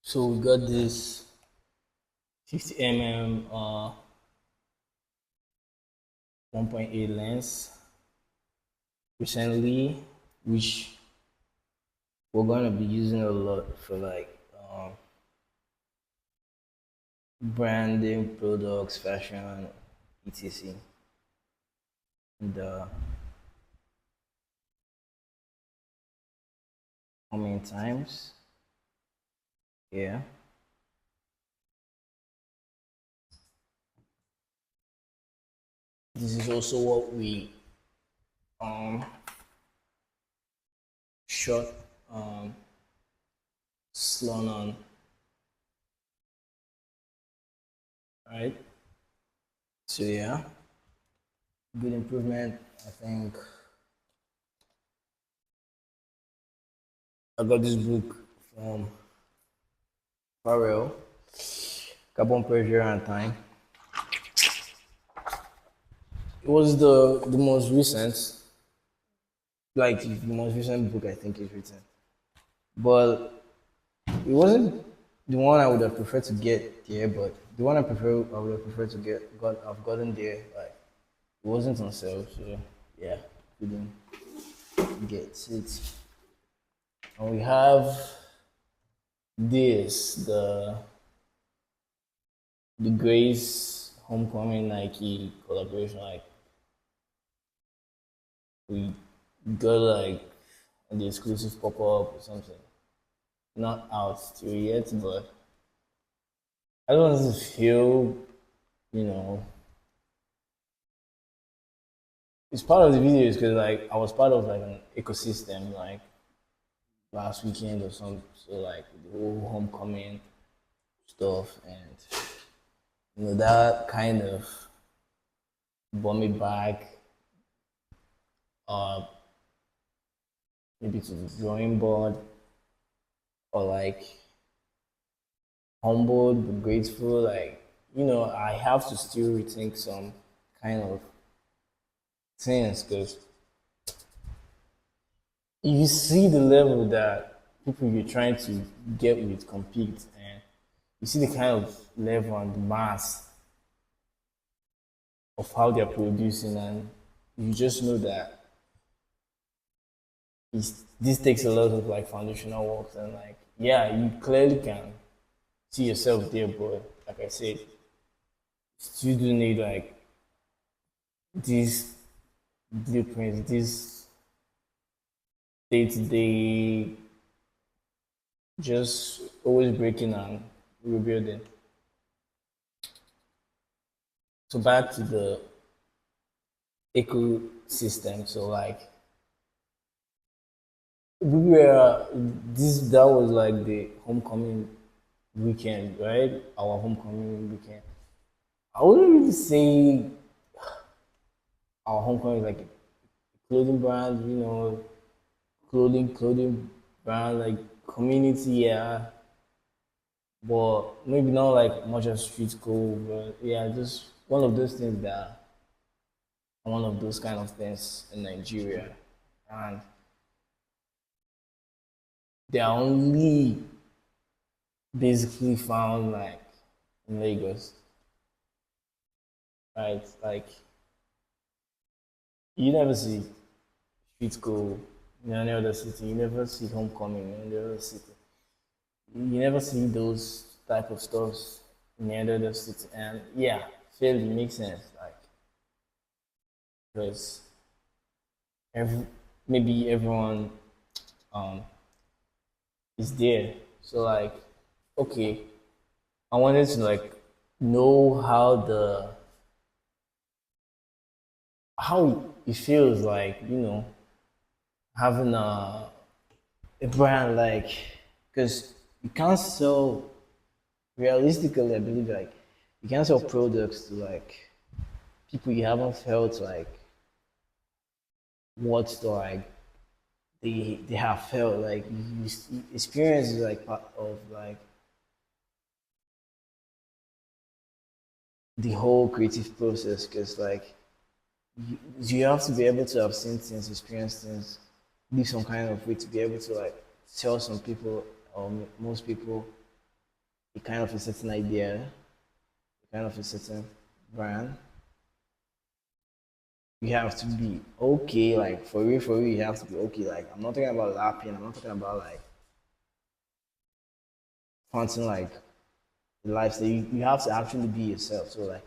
So we got this 50 mm 1.8 lens recently, which we're gonna be using a lot for like branding, products, fashion, etc. in the coming times. Yeah. This is also what we um shot slon on, right? So yeah, good improvement. I think I got this book from Pharrell, Carbon Pressure and Time. It was the most recent, like the most recent book I think is written. But it wasn't the one I would have preferred to get there, but the one I would have preferred to I've gotten there. Like it wasn't on sale, so yeah, couldn't get it. And we have the Grace Homecoming Nike collaboration. Like we got like the exclusive pop up or something. Not out still yet, but I don't want to feel, you know, it's part of the videos because like I was part of like an ecosystem like last weekend or something. So like the whole homecoming stuff and that kind of brought me back, uh, maybe to the drawing board or like humbled but grateful. Like I have to still rethink some kind of things because you see the level that people you're trying to get with compete, and you see the kind of level and the mass of how they're producing, and you just know that this takes a lot of like foundational work, and like yeah, you clearly can see yourself there, but like I said, still do need like these blueprints, this day to day, just always breaking and rebuilding. So back to the ecosystem. So like we were this that was like the homecoming weekend, right? Our homecoming weekend. I wouldn't really say our homecoming is like a clothing brand, clothing brand like community, yeah. But maybe not like much as street cool, but yeah, just one of those things that one of those kind of things in Nigeria. And they are only basically found like in Lagos, right? Like you never see street school in any other city. You never see homecoming in any other city. You never see those type of stores in any other city. And yeah, fairly makes sense. Like because every, maybe everyone um is there. So like okay, I wanted to like know how it feels like having a brand like because you can't sell realistically. I believe like you can't sell products to like people you haven't felt like what like they have felt like experience is like part of like the whole creative process because like you have to be able to have seen things, experienced things, live some kind of way to be able to like tell some people or most people a kind of a certain idea, a kind of a certain brand, you have to be okay. Like for real, you have to be okay. Like I'm not talking about lapping. I'm not talking about like fronting like the lifestyle. You have to actually be yourself. So like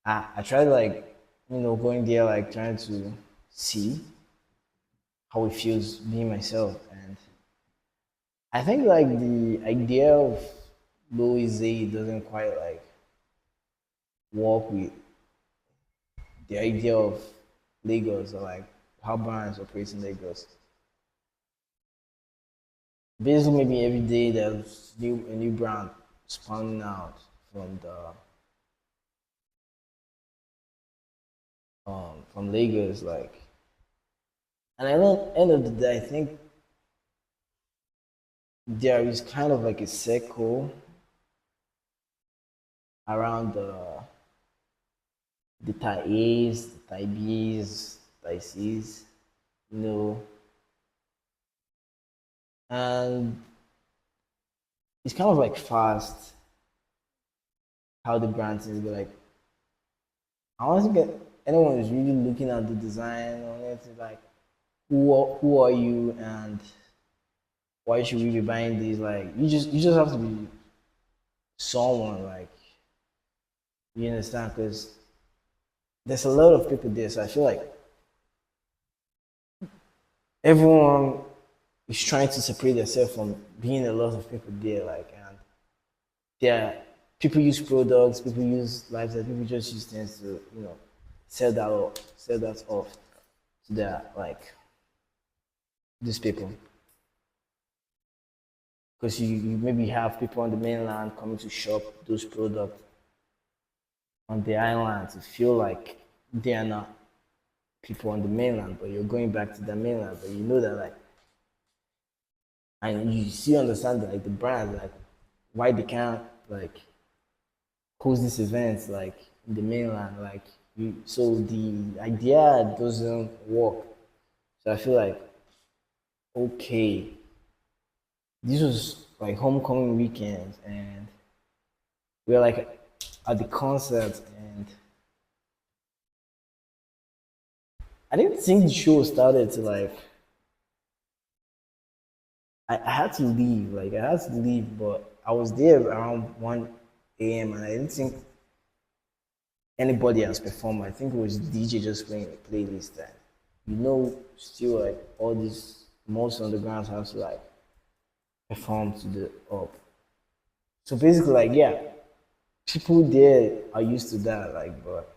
I try to like going there like trying to see how it feels being myself. And I think like the idea of Loisirs doesn't quite like work with the idea of Lagos or like how brands operate in Lagos. Basically, maybe every day there's a new brand spawning out from Lagos, like, and at the end of the day, I think there is kind of like a circle around the Thai A's, the Thai B's, Thai C's, you know, and it's kind of like fast how the brand is like. I want to get anyone who's really looking at the design on it, like who are you and why should we be buying these? Like you just have to be someone like you understand because there's a lot of people there. So I feel like everyone is trying to separate themselves from being a lot of people there. Like and there people use products, people use lifestyle, people just use things to sell that off to their like these people. Because you maybe have people on the mainland coming to shop those products on the island to feel like they are not people on the mainland, but you're going back to the mainland, but you know that like, and you still understand that, like the brand, like why they can't like host these events like in the mainland, like so the idea doesn't work. So I feel like okay, this was like homecoming weekend, and we are like at the concert, and I didn't think the show started to like I had to leave. Like I had to leave, but I was there around 1 a.m. and I didn't think anybody has performed. I think it was DJ just playing a playlist and still like all these most undergrounds have to like perform to the up. So basically like yeah, people there are used to that, like but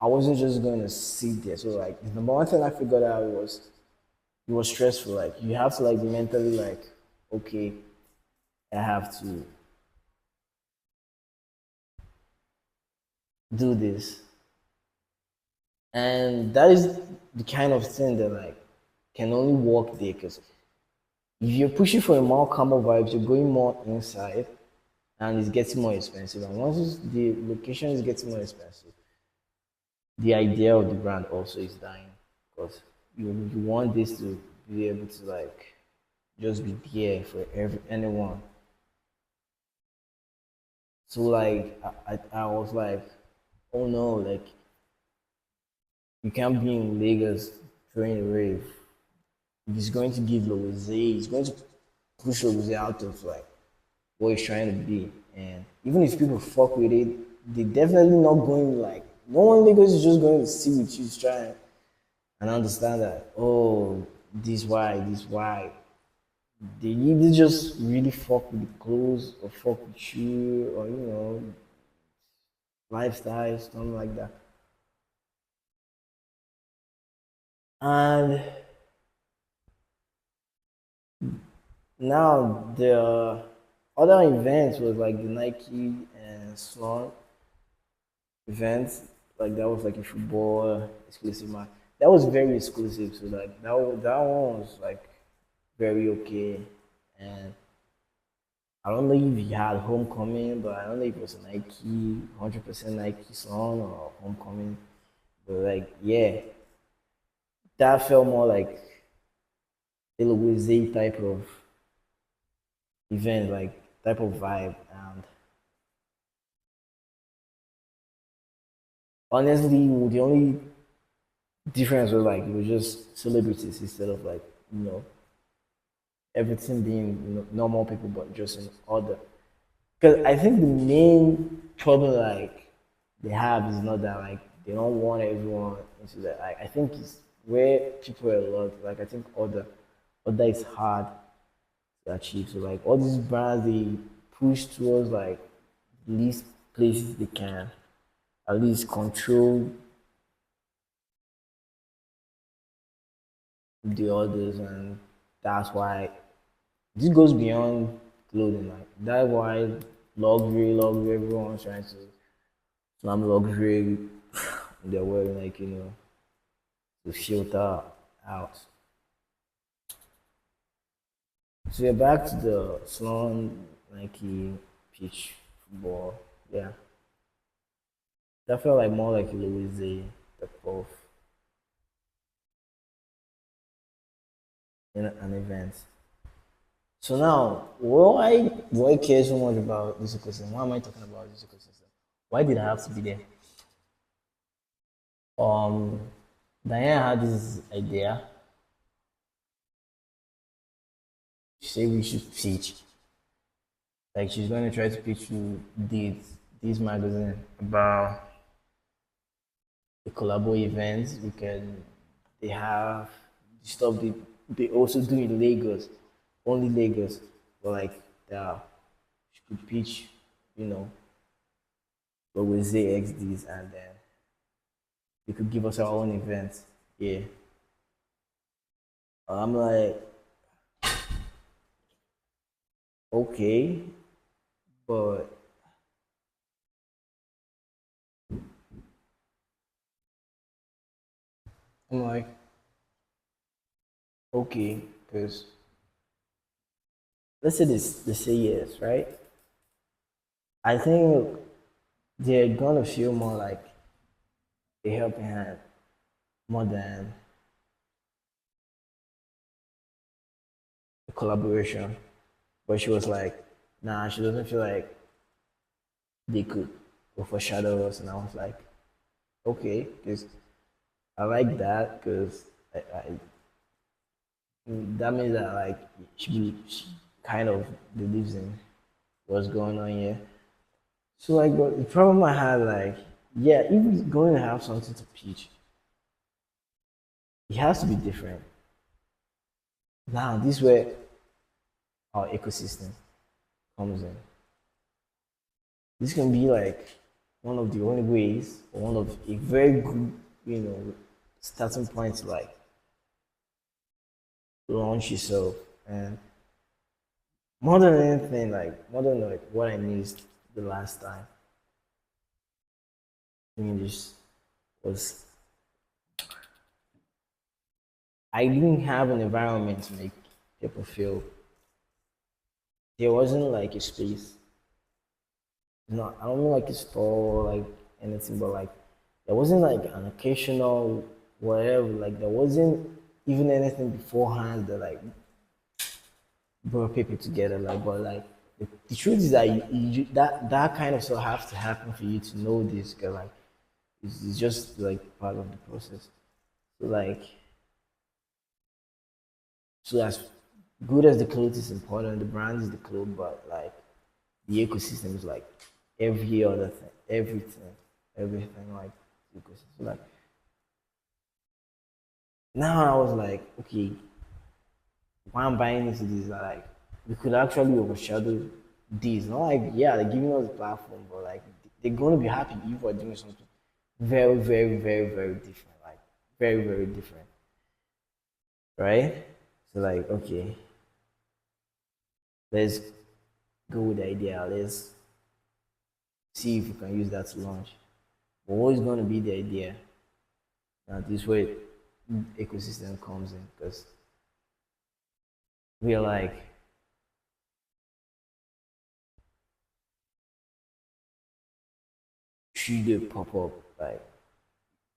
I wasn't just going to sit there. So like the number one thing I figured out was it was stressful. Like you have to like be mentally like, okay, I have to do this. And that is the kind of thing that like can only work there because if you're pushing for a more calmer vibes, you're going more inside and it's getting more expensive. And the location is getting more expensive, the idea of the brand also is dying because you want this to be able to like just be there for anyone. So like I was like, oh no, like you can't be in Lagos throwing a rave. He's going to give Loise, he's going to push Loise out of like what he's trying to be. And even if people fuck with it, they definitely not going like no one in Lagos is just going to see what she's trying and understand that oh this why they either just really fuck with the clothes or fuck with you or lifestyle something like that. And now the other events was like the Nike and Swan events, like that was like a football exclusive match. That was very exclusive, so like that one was like very okay. And I don't know if he had homecoming, but I don't know if it was a Nike, 100% Nike song or homecoming. But like, yeah, that felt more like a Louis type of event. Like type of vibe. And honestly, the only difference was like it was just celebrities instead of like you know everything being normal people, but just in order. Because I think the main problem like they have is not that like they don't want everyone into that. I think it's where people are a lot. Like I think order is hard to achieve. So like all these brands they push towards like least places they can at least control the orders, and that's why this goes beyond clothing. Like that's why luxury, everyone's trying to slam luxury. They're wearing like to filter out. So we're back to the Sloan Nike pitch football. Yeah, that felt like more like a Louis type of in an event. So now, why do I care so much about this ecosystem? Why am I talking about this ecosystem? Why did I have to be there? Um, Diane had this idea. She said we should pitch. Like she's going to try to pitch you these magazine about the collabo events. We can they have the stuff they also do in Lagos, only Lagos. But like she could pitch, you know, but with ZXDs, and then they could give us our own events. Yeah. I'm like, okay, but I'm like, okay, because let's say this they say yes, right? I think they're gonna feel more like a helping hand more than a collaboration. But she was like, nah, she doesn't feel like they could overshadow us. And I was like, okay, because I like that because I that means that like she kind of believes in what's going on here. So like, but the problem I had like, yeah, if he's going to have something to pitch, it has to be different. Now this is where our ecosystem comes in. This can be like one of the only ways, or one of a very good, starting point to like launch yourself. And more than anything, like more than like what I missed the last time, this was I didn't have an environment to make people feel there wasn't like a space. No, I don't mean like a store or like anything, but like there wasn't like an occasional whatever. Like there wasn't even anything beforehand that like brought people together. Like, but like the truth is that that kind of stuff has to happen for you to know this. Cause like it's just like part of the process. So like so as good as the clothes is important, the brand is the clothes, but like the ecosystem is like every other thing, everything like the ecosystem. Like now I was like, okay, why I'm buying into this? Like we could actually overshadow this. Not like yeah, they're giving us a platform, but like they're gonna be happy if we're doing something very different. Like very different, right? So like okay, let's go with the idea. Let's see if we can use that to launch. But what is going to be the idea? Now, this way ecosystem comes in because we're like, should they pop up? Like,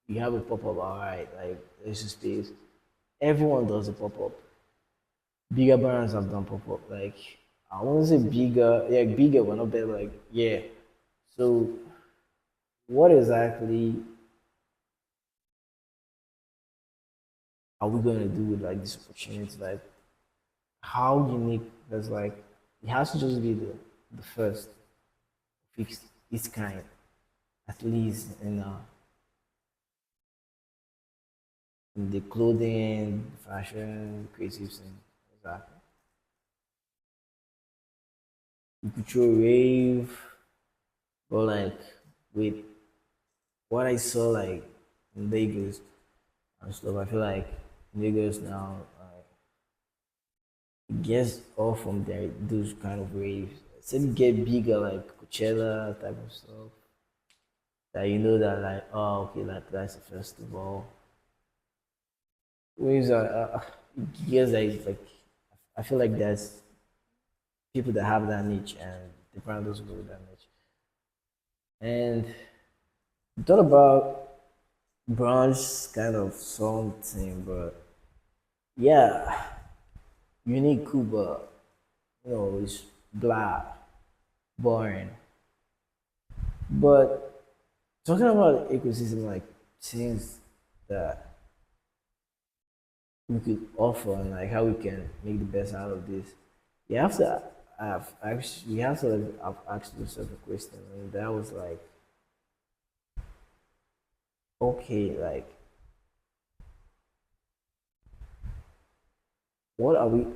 you have a pop up, all right, like, there's a space. Everyone does a pop up. Bigger brands have done pop up. Like, I won't say bigger, yeah, bigger, but not better. Like, yeah. So, what exactly are we gonna do with like this opportunity? Like, how unique? Because like, it has to just be the first of its kind, at least in the clothing, fashion, creative scene. Exactly. You could throw a rave, but like with what I saw like in Vegas and stuff, I feel like Vegas now it gets off from there those kind of raves. So it get bigger like Coachella type of stuff. That you know that like oh okay like that's a festival. Waves are it gets like I feel like there's people that have that niche and the brand doesn't go with that niche. And I thought about brunch kind of something, but yeah, unique cool, but it's blah, boring. But talking about ecosystem, like things that we could offer and like how we can make the best out of this, you have to have actually we have to like, have asked yourself a question, and that was like, okay, like what are we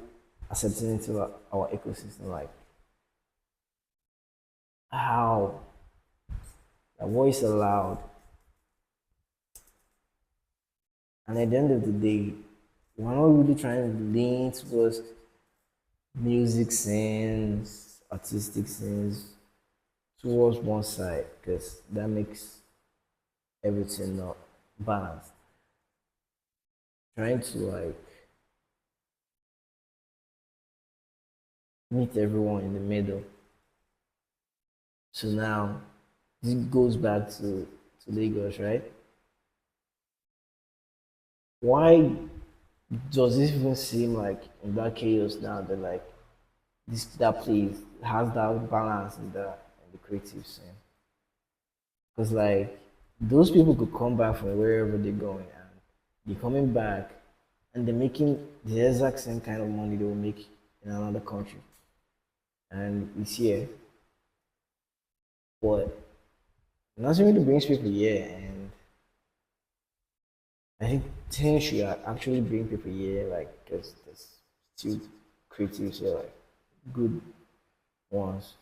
accepting into our ecosystem? Like how, like, what is allowed, and at the end of the day, we're not really trying to lean towards music scenes, artistic scenes, towards one side because that makes everything not balanced. Trying to like meet everyone in the middle. So now this goes back to Lagos, right? Why does this even seem like in that chaos now that like this that place has that balance in the creative scene? Because like those people could come back from wherever they're going and they're coming back and they're making the exact same kind of money they will make in another country. And it's here. But nothing really brings people here and I think things should actually bring people here like because there's still creatives here like good ones.